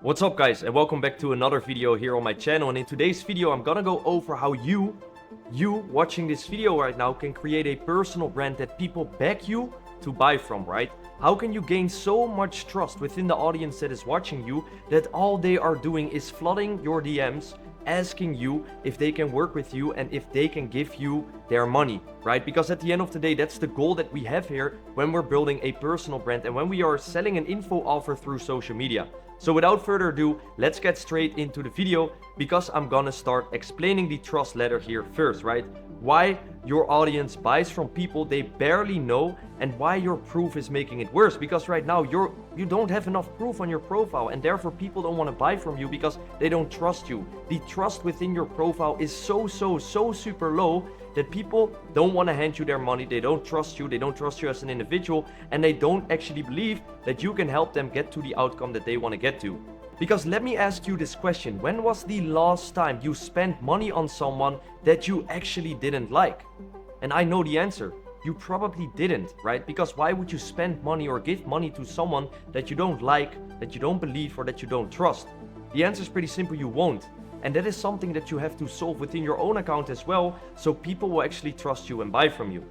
What's up guys, and welcome back to another video here on my channel. And in today's video I'm gonna go over how you watching this video right now can create a personal brand that people beg you to buy from, right? How can you gain so much trust within the audience that is watching you that all they are doing is flooding your DMs, asking you if they can work with you and if they can give you their money, right? Because at the end of the day, that's the goal that we have here when we're building a personal brand and when we are selling an info offer through social media. So without further ado, let's get straight into the video because I'm gonna start explaining the trust ladder here first, right? Why your audience buys from people they barely know and why your proof is making it worse. Because right now you don't have enough proof on your profile and therefore people don't want to buy from you because they don't trust you. The trust within your profile is so super low that people don't want to hand you their money. They don't trust you as an individual, and they don't actually believe that you can help them get to the outcome that they want to get to. Because let me ask you this question: when was the last time you spent money on someone that you actually didn't like? And I know the answer. You probably didn't, right? Because why would you spend money or give money to someone that you don't like, that you don't believe, or that you don't trust? The answer is pretty simple: you won't. And that is something that you have to solve within your own account as well, so people will actually trust you and buy from you.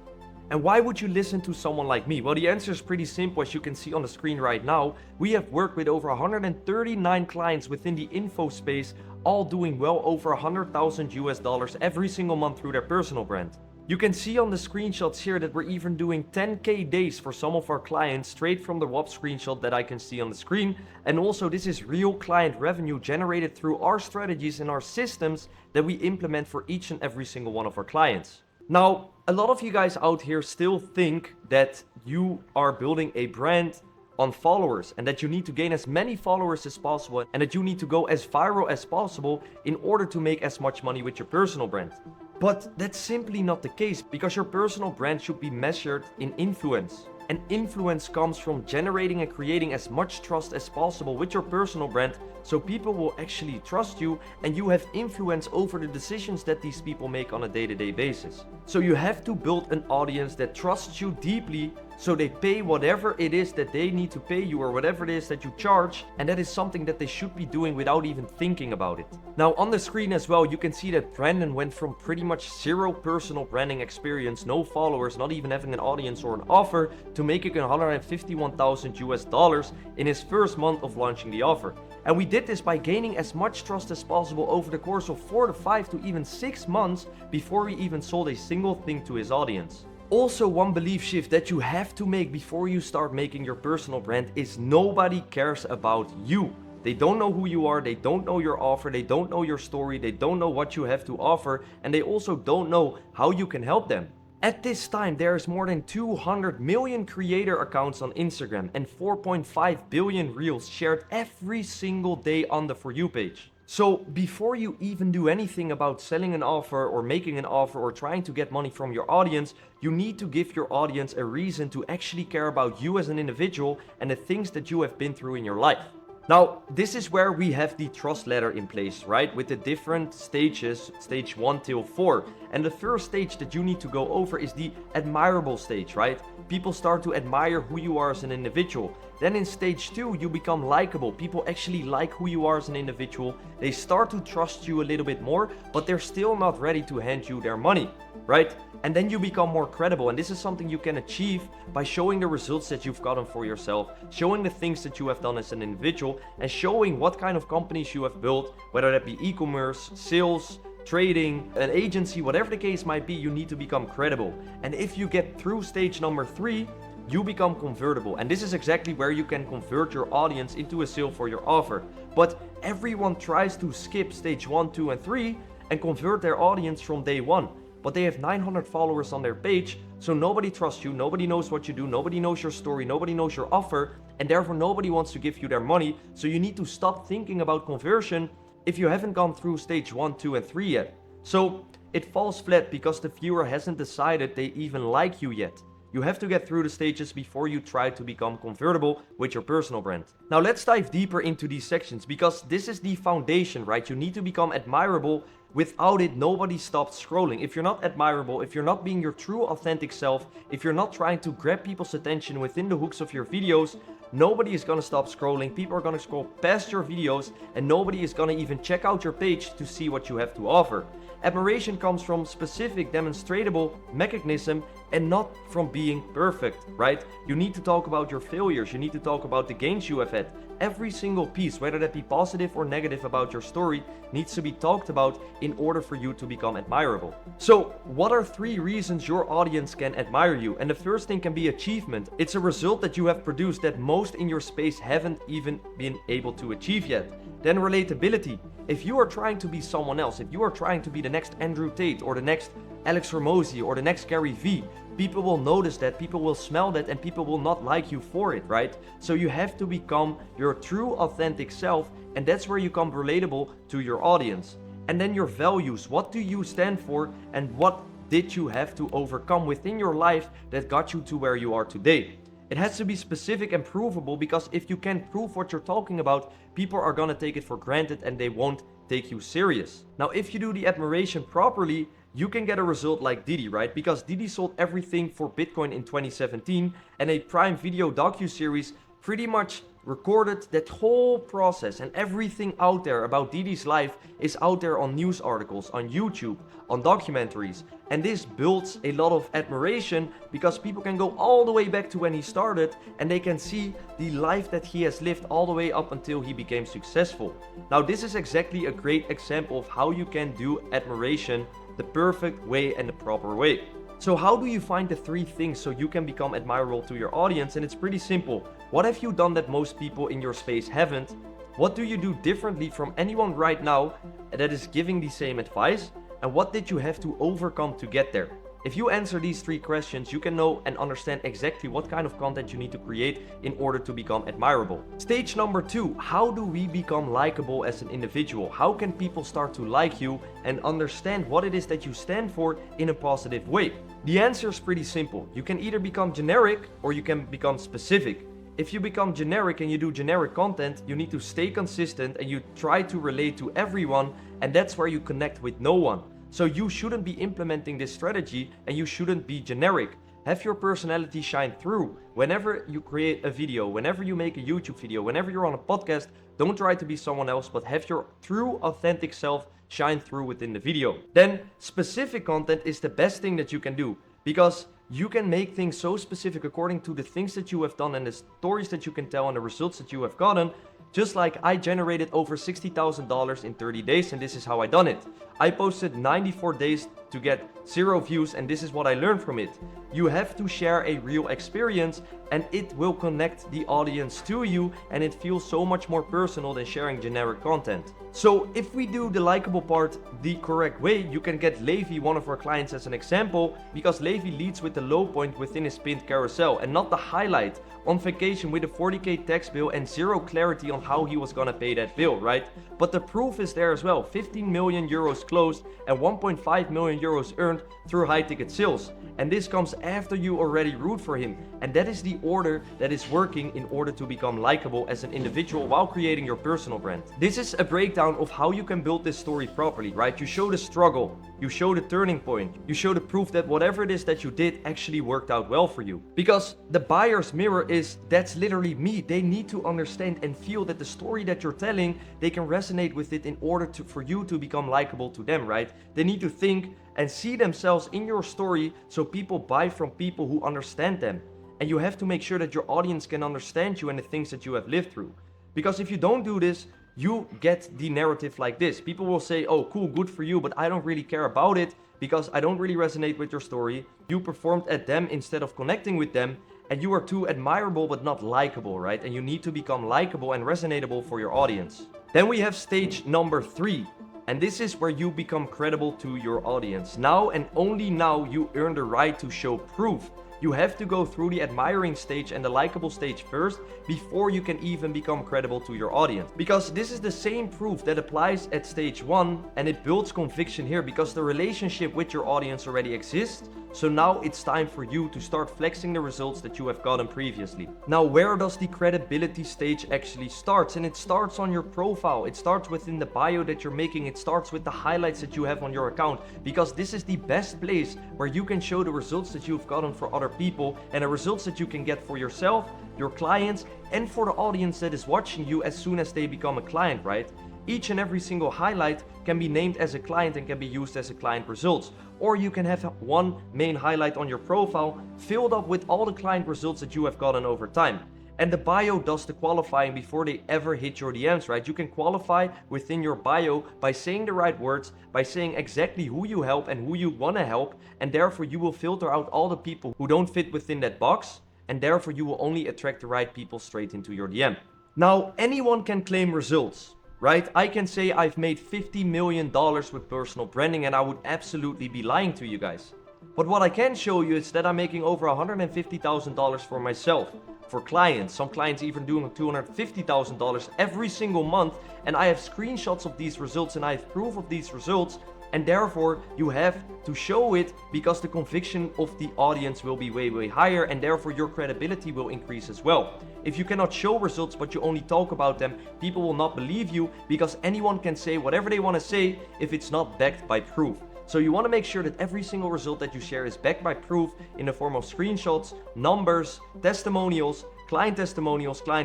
And why would you listen to someone like me? Well, the answer is pretty simple, as you can see on the screen right now. We have worked with over 139 clients within the info space, all doing well over 100,000 US dollars every single month through their personal brand. You can see on the screenshots here that we're even doing 10K days for some of our clients straight from the WAP screenshot that I can see on the screen. And also this is real client revenue generated through our strategies and our systems that we implement for each and every single one of our clients. Now, a lot of you guys out here still think that you are building a brand on followers and that you need to gain as many followers as possible and that you need to go as viral as possible in order to make as much money with your personal brand. But that's simply not the case, because your personal brand should be measured in influence. And influence comes from generating and creating as much trust as possible with your personal brand, so people will actually trust you and you have influence over the decisions that these people make on a day-to-day basis. So you have to build an audience that trusts you deeply, so they pay whatever it is that they need to pay you or whatever it is that you charge, and that is something that they should be doing without even thinking about it. Now on the screen as well, you can see that Brandon went from pretty much zero personal branding experience, no followers, not even having an audience or an offer, to making 151,000 US dollars in his first month of launching the offer. And we did this by gaining as much trust as possible over the course of 4 to 5 to even 6 months before we even sold a single thing to his audience. Also, one belief shift that you have to make before you start making your personal brand is nobody cares about you. They don't know who you are, they don't know your offer, they don't know your story, they don't know what you have to offer, and they also don't know how you can help them. At this time, there's more than 200 million creator accounts on Instagram and 4.5 billion reels shared every single day on the For You page. So before you even do anything about selling an offer or making an offer or trying to get money from your audience, you need to give your audience a reason to actually care about you as an individual and the things that you have been through in your life. Now, this is where we have the trust ladder in place, right? With the different stages, stage 1 till 4. And the first stage that you need to go over is the admirable stage, right? People start to admire who you are as an individual. Then in stage 2, you become likable. People actually like who you are as an individual. They start to trust you a little bit more, but they're still not ready to hand you their money, right? And then you become more credible, and this is something you can achieve by showing the results that you've gotten for yourself, showing the things that you have done as an individual, and showing what kind of companies you have built, whether that be e-commerce, sales, trading, an agency, whatever the case might be. You need to become credible. And if you get through stage number 3, you become convertible, and this is exactly where you can convert your audience into a sale for your offer. But everyone tries to skip stage 1, 2, and 3 and convert their audience from day 1. But they have 900 followers on their page, so nobody trusts you, nobody knows what you do, nobody knows your story, nobody knows your offer, and therefore nobody wants to give you their money. So you need to stop thinking about conversion if you haven't gone through stage 1, 2, and 3 yet. So it falls flat because the viewer hasn't decided they even like you yet. You have to get through the stages before you try to become convertible with your personal brand. Now let's dive deeper into these sections, because this is the foundation, right? You need to become admirable. Without it, nobody stops scrolling. If you're not admirable, if you're not being your true authentic self, if you're not trying to grab people's attention within the hooks of your videos, nobody is gonna stop scrolling, people are gonna scroll past your videos, and nobody is gonna even check out your page to see what you have to offer. Admiration comes from specific demonstrable mechanism and not from being perfect, right? You need to talk about your failures, you need to talk about the gains you have had. Every single piece, whether that be positive or negative about your story, needs to be talked about in order for you to become admirable. So, what are 3 reasons your audience can admire you? And the first thing can be achievement. It's a result that you have produced that most in your space haven't even been able to achieve yet. Then relatability. If you are trying to be someone else, if you are trying to be the next Andrew Tate or the next Alex Hormozi or the next Gary Vee, people will notice that, people will smell that, and people will not like you for it, right? So you have to become your true authentic self, and that's where you become relatable to your audience. And then your values. What do you stand for, and what did you have to overcome within your life that got you to where you are today? It has to be specific and provable, because if you can't prove what you're talking about, people are gonna take it for granted and they won't take you serious. Now, if you do the admiration properly, you can get a result like Didi, right? Because Didi sold everything for Bitcoin in 2017, and a Prime Video docuseries pretty much recorded that whole process, and everything out there about Didi's life is out there on news articles, on YouTube, on documentaries. And this builds a lot of admiration because people can go all the way back to when he started and they can see the life that he has lived all the way up until he became successful. Now, this is exactly a great example of how you can do admiration the perfect way and the proper way. So how do you find the 3 things so you can become admirable to your audience? And it's pretty simple. What have you done that most people in your space haven't? What do you do differently from anyone right now that is giving the same advice? And what did you have to overcome to get there? If you answer these 3 questions, you can know and understand exactly what kind of content you need to create in order to become admirable. Stage number 2, how do we become likable as an individual? How can people start to like you and understand what it is that you stand for in a positive way? The answer is pretty simple. You can either become generic or you can become specific. If you become generic and you do generic content, you need to stay consistent and you try to relate to everyone, and that's where you connect with no one. So you shouldn't be implementing this strategy and you shouldn't be generic. Have your personality shine through. Whenever you create a video, whenever you make a YouTube video, whenever you're on a podcast, don't try to be someone else, but have your true authentic self shine through within the video. Then specific content is the best thing that you can do, because you can make things so specific according to the things that you have done and the stories that you can tell and the results that you have gotten. Just like I generated over $60,000 in 30 days, and this is how I done it. I posted 94 days to get 0 views, and this is what I learned from it. You have to share a real experience, and it will connect the audience to you, and it feels so much more personal than sharing generic content. So if we do the likable part the correct way, you can get Levi, one of our clients, as an example, because Levi leads with the low point within his pinned carousel and not the highlight, on vacation with a 40k tax bill and 0 clarity on how he was gonna pay that bill, right? But the proof is there as well. 15 million euros closed and 1.5 million euros earned through high ticket sales. And this comes after you already root for him. And that is the order that is working in order to become likable as an individual while creating your personal brand. This is a breakdown of how you can build this story properly, right? You show the struggle, you show the turning point, you show the proof that whatever it is that you did actually worked out well for you. Because the buyer's mirror is, that's literally me. They need to understand and feel that the story that you're telling, they can resonate with it in order for you to become likable to them, right? They need to think and see themselves in your story, so people buy from people who understand them. And you have to make sure that your audience can understand you and the things that you have lived through. Because if you don't do this, you get the narrative like this. People will say, oh, cool, good for you, but I don't really care about it because I don't really resonate with your story. You performed at them instead of connecting with them, and you are too admirable but not likable, right? And you need to become likable and resonatable for your audience. Then we have stage number 3. And this is where you become credible to your audience. Now and only now you earn the right to show proof. You have to go through the admiring stage and the likable stage first before you can even become credible to your audience. Because this is the same proof that applies at stage 1, and it builds conviction here because the relationship with your audience already exists. So now it's time for you to start flexing the results that you have gotten previously. Now, where does the credibility stage actually start? And it starts on your profile. It starts within the bio that you're making. It starts with the highlights that you have on your account, because this is the best place where you can show the results that you've gotten for other people and the results that you can get for yourself, your clients, and for the audience that is watching you as soon as they become a client, right? Each and every single highlight can be named as a client and can be used as a client results. Or you can have one main highlight on your profile filled up with all the client results that you have gotten over time. And the bio does the qualifying before they ever hit your DMs, right? You can qualify within your bio by saying the right words, by saying exactly who you help and who you want to help, and therefore you will filter out all the people who don't fit within that box, and therefore you will only attract the right people straight into your DM. Now, anyone can claim results, right? I can say I've made $50 million with personal branding, and I would absolutely be lying to you guys. But what I can show you is that I'm making over $150,000 for myself, for clients, some clients even doing $250,000 every single month, and I have screenshots of these results and I have proof of these results, and therefore you have to show it because the conviction of the audience will be way higher, and therefore your credibility will increase as well. If you cannot show results but you only talk about them, people will not believe you because anyone can say whatever they want to say if it's not backed by proof. So you want to make sure that every single result that you share is backed by proof in the form of screenshots, numbers, testimonials, client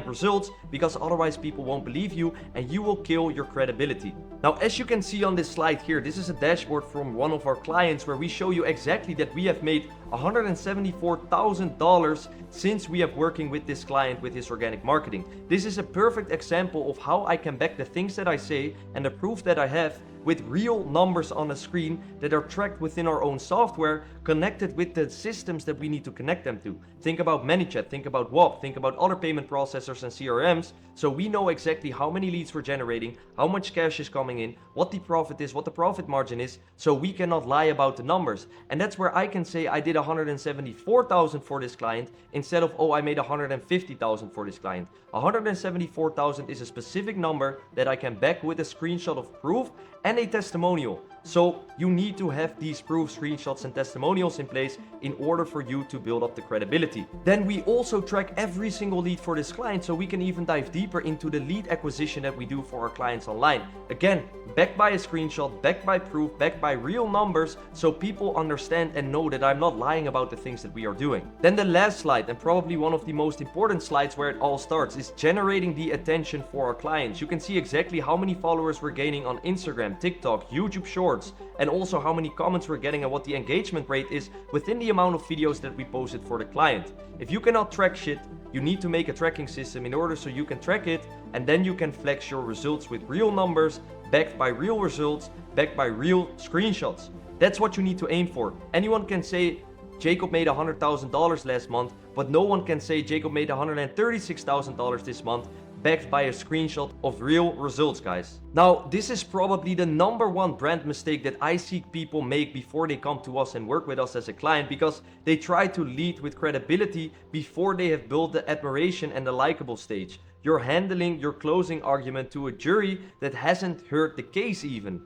results, because otherwise people won't believe you and you will kill your credibility. Now, as you can see on this slide here, this is a dashboard from one of our clients where we show you exactly that we have made $174,000 since we have working with this client with his organic marketing. This is a perfect example of how I can back the things that I say and the proof that I have with real numbers on a screen that are tracked within our own software, connected with the systems that we need to connect them to. Think about ManyChat, think about WAP, think about other payment processors and CRMs, so we know exactly how many leads we're generating, how much cash is coming in, what the profit is, what the profit margin is, so we cannot lie about the numbers. And that's where I can say I did $174,000 for this client instead of, oh, I made $150,000 for this client. $174,000 is a specific number that I can back with a screenshot of proof and a testimonial. So you need to have these proof, screenshots and testimonials in place in order for you to build up the credibility. Then we also track every single lead for this client, so we can even dive deeper into the lead acquisition that we do for our clients online. Again, backed by a screenshot, backed by proof, backed by real numbers, so people understand and know that I'm not lying about the things that we are doing. Then the last slide, and probably one of the most important slides where it all starts, is generating the attention for our clients. You can see exactly how many followers we're gaining on Instagram, TikTok, YouTube Shorts, and also how many comments we're getting and what the engagement rate is within the amount of videos that we posted for the client. If you cannot track shit, you need to make a tracking system in order so you can track it, and then you can flex your results with real numbers, backed by real results, backed by real screenshots. That's what you need to aim for. Anyone can say Jacob made $100,000 last month, but no one can say Jacob made $136,000 this month, backed by a screenshot of real results, guys. Now, this is probably the #1 brand mistake that I see people make before they come to us and work with us as a client, because they try to lead with credibility before they have built the admiration and the likable stage. You're handling your closing argument to a jury that hasn't heard the case even.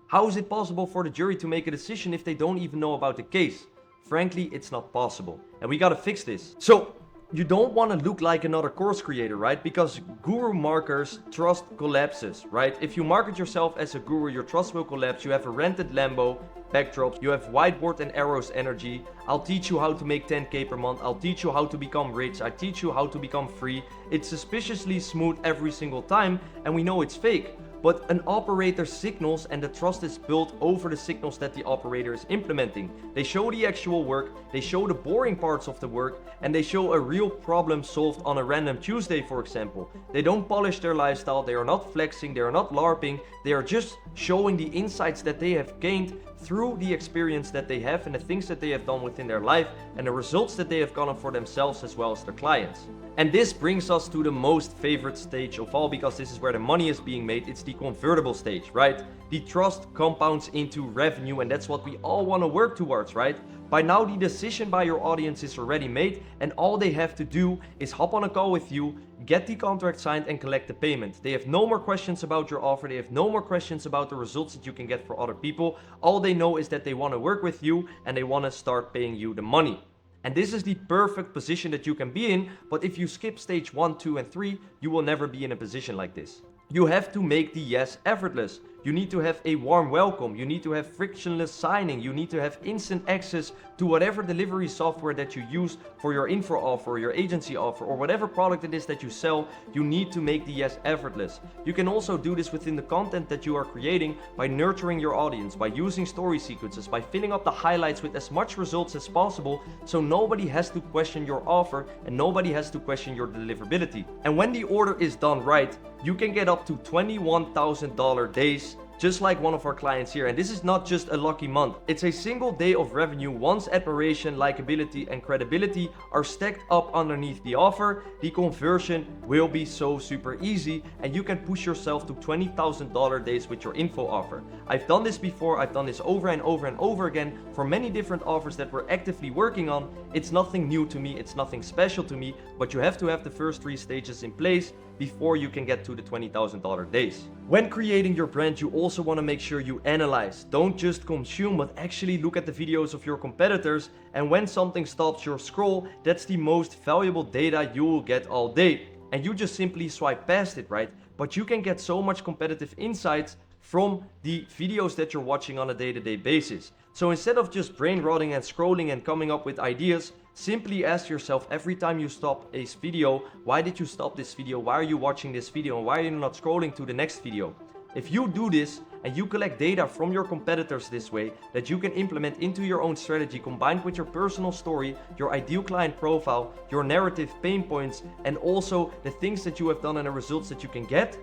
How is it possible for the jury to make a decision if they don't even know about the case? Frankly, it's not possible, and we gotta fix this. So, you don't want to look like another course creator, right? Because guru markers, trust collapses, right? If you market yourself as a guru, your trust will collapse. You have a rented Lambo, backdrops, you have whiteboard and arrows energy. I'll teach you how to make 10K per month. I'll teach you how to become rich. I teach you how to become free. It's suspiciously smooth every single time, and we know it's fake. But an operator signals, and the trust is built over the signals that the operator is implementing. They show the actual work, they show the boring parts of the work, and they show a real problem solved on a random Tuesday, for example. They don't polish their lifestyle, they are not flexing, they are not LARPing, they are just showing the insights that they have gained through the experience that they have and the things that they have done within their life and the results that they have gotten for themselves as well as their clients. And this brings us to the most favorite stage of all, because this is where the money is being made. It's the convertible stage, right? The trust compounds into revenue, and that's what we all want to work towards, right? By now, the decision by your audience is already made, and all they have to do is hop on a call with you, get the contract signed, and collect the payment. They have no more questions about your offer. They have no more questions about the results that you can get for other people. All they know is that they want to work with you and they want to start paying you the money. And this is the perfect position that you can be in, but if you skip stage 1, 2, and 3, you will never be in a position like this. You have to make the yes effortless. You need to have a warm welcome. You need to have frictionless signing. You need to have instant access to whatever delivery software that you use for your info offer, your agency offer, or whatever product it is that you sell. You need to make the yes effortless. You can also do this within the content that you are creating by nurturing your audience, by using story sequences, by filling up the highlights with as much results as possible, so nobody has to question your offer and nobody has to question your deliverability. And when the order is done right, you can get up to $21,000 days, just like one of our clients here. And this is not just a lucky month. It's a single day of revenue once admiration, likability, and credibility are stacked up underneath the offer. The conversion will be so super easy and you can push yourself to $20,000 days with your info offer. I've done this before. I've done this over and over and over again for many different offers that we're actively working on. It's nothing new to me. It's nothing special to me, but you have to have the first 3 stages in place before you can get to the $20,000 days. When creating your brand, you also want to make sure you analyze. Don't just consume, but actually look at the videos of your competitors. And when something stops your scroll, that's the most valuable data you will get all day. And you just simply swipe past it, right? But you can get so much competitive insights from the videos that you're watching on a day-to-day basis. So instead of just brain rotting and scrolling and coming up with ideas, simply ask yourself every time you stop a video, why did you stop this video? Why are you watching this video? And why are you not scrolling to the next video? If you do this and you collect data from your competitors this way that you can implement into your own strategy combined with your personal story, your ideal client profile, your narrative pain points, and also the things that you have done and the results that you can get,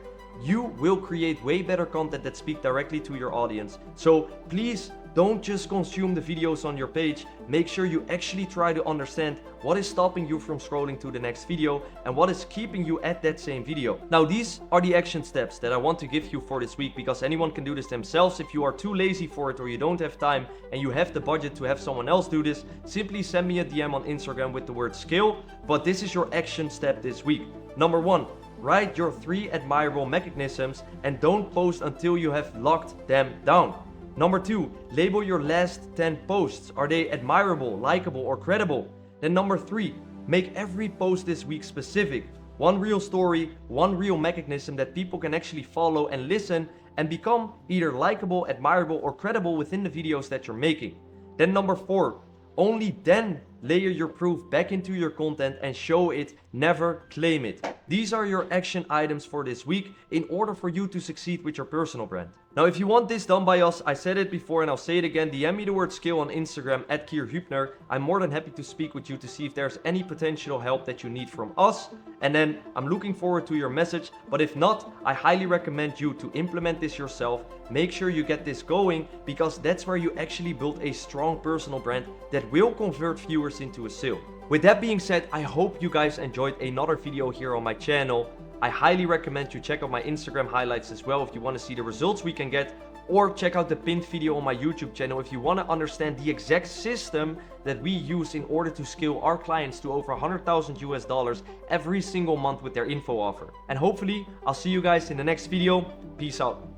you will create way better content that speak directly to your audience. So please don't just consume the videos on your page. Make sure you actually try to understand what is stopping you from scrolling to the next video and what is keeping you at that same video. Now, these are the action steps that I want to give you for this week, because anyone can do this themselves. If you are too lazy for it or you don't have time and you have the budget to have someone else do this, simply send me a DM on Instagram with the word skill. But this is your action step this week. Number 1, write your 3 admirable mechanisms and don't post until you have locked them down. Number 2, label your last 10 posts. Are they admirable, likable, or credible? Then number 3, make every post this week specific. One real story, one real mechanism that people can actually follow and listen and become either likable, admirable, or credible within the videos that you're making. Then number 4, only then layer your proof back into your content and show it, never claim it. These are your action items for this week in order for you to succeed with your personal brand. Now, if you want this done by us, I said it before and I'll say it again, DM me the word skill on Instagram at @KierHübner. I'm more than happy to speak with you to see if there's any potential help that you need from us. And then I'm looking forward to your message. But if not, I highly recommend you to implement this yourself. Make sure you get this going, because that's where you actually build a strong personal brand that will convert viewers into a sale. With that being said, I hope you guys enjoyed another video here on my channel. I highly recommend you check out my Instagram highlights as well if you want to see the results we can get, or check out the pinned video on my YouTube channel if you want to understand the exact system that we use in order to scale our clients to over $100,000 every single month with their info offer. And hopefully I'll see you guys in the next video. Peace out.